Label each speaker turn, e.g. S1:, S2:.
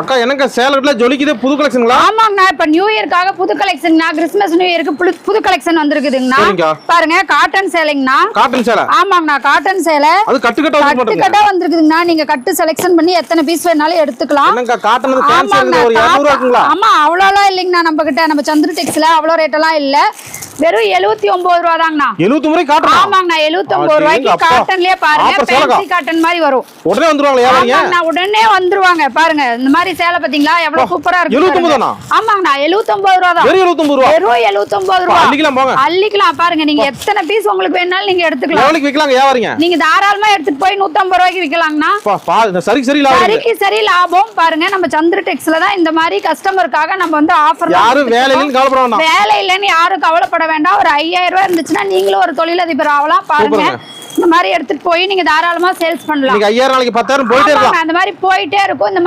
S1: அக்கா எனக்கு சேலட்ல ஜொலிக்குது புது கலெக்ஷன்ங்களா?
S2: ஆமாங்கண்ணா, இப்ப நியூ இயர்க்காக புது கலெக்ஷன்ண்ணா. கிறிஸ்மஸ் நியூ இயருக்கு புது கலெக்ஷன் வந்திருக்குதுங்கண்ணா. பாருங்க, காட்டன் சேலைங்கண்ணா.
S1: காட்டன் சேலை?
S2: ஆமாங்கண்ணா, காட்டன் சேலை.
S1: அது கட்டுக்கட்டா
S2: வந்திருக்குதுங்கண்ணா. நீங்க கட்டு செலக்ஷன் பண்ணி எத்தனை பீஸ் வேணாலும் எடுத்துக்கலாம்.
S1: என்னங்க காட்டன் ஃபேன்சி இருக்குது, ஒரு 200 இருக்குங்களா?
S2: ஆமா, அவ்வளோலாம் இல்லைங்கண்ணா. நம்ம கிட்ட நம்ம சந்திர டெக்ஸ்ல அவ்வளோ ரேட்டெல்லாம் இல்ல. வெறும் 79 ரூபா தாங்கண்ணா.
S1: 79 காட்டன்?
S2: ஆமாங்கண்ணா, 79 ரூபாய்க்கு காட்டன்லயே பாருங்க, ஃபேன்சி காட்டன் மாதிரி வரும்.
S1: உடனே வந்துருவாங்களா யாரீங்க?
S2: ஆமாங்கண்ணா, உடனே வந்துருவாங்க. பாருங்க இந்த மாதிரி சேலை பாத்தீங்களா எவ்வளவு சூப்பரா இருக்கு.
S1: 79 தானா?
S2: ஆமாங்கண்ணா, 79 ரூபா தான்.
S1: வெறும் 79 ரூபா?
S2: வெறும் 79 ரூபா.
S1: அள்ளிக்கலாம் போங்க.
S2: அள்ளிக்கலாம். பாருங்க, நீங்க எத்தனை பீஸ் உங்களுக்கு வேணாலும் நீங்க எடுத்துக்கலாம்.
S1: எவ்வளவுக்கு விக்கலாங்க வியாபாரிங்க? நீங்க
S2: தாராளமா எடுத்துட்டு போய் 150 ரூபாய்க்கு விக்கலாங்கண்ணா. சரி லாபம். பாருங்க, நம்ம சந்திர டெக்ஸ்ல தான் இந்த மாதிரி கஸ்டமருக்காக நம்ம வந்து ஆஃபர்.
S1: யாரும் வேலை இல்லன்னு கவலைப்பட வேண்டாம்.
S2: வேலை இல்லன்னு யாரும் கவலைப்பட வேண்டாம். ஒரு 5000 ரூபாய் இருந்துச்சுன்னா நீங்களும் ஒரு தொழிலதிபர் ஆகலாம். பாருங்க, இந்த மாதிரி எடுத்துட்டு போய் நீங்க தாராளமா சேல்ஸ் பண்ணலாம்.
S1: 5000 நாளைக்கு 10000 போயிட்டே இருக்கும்.
S2: அந்த மாதிரி போயிட்டே இருக்கும். இந்த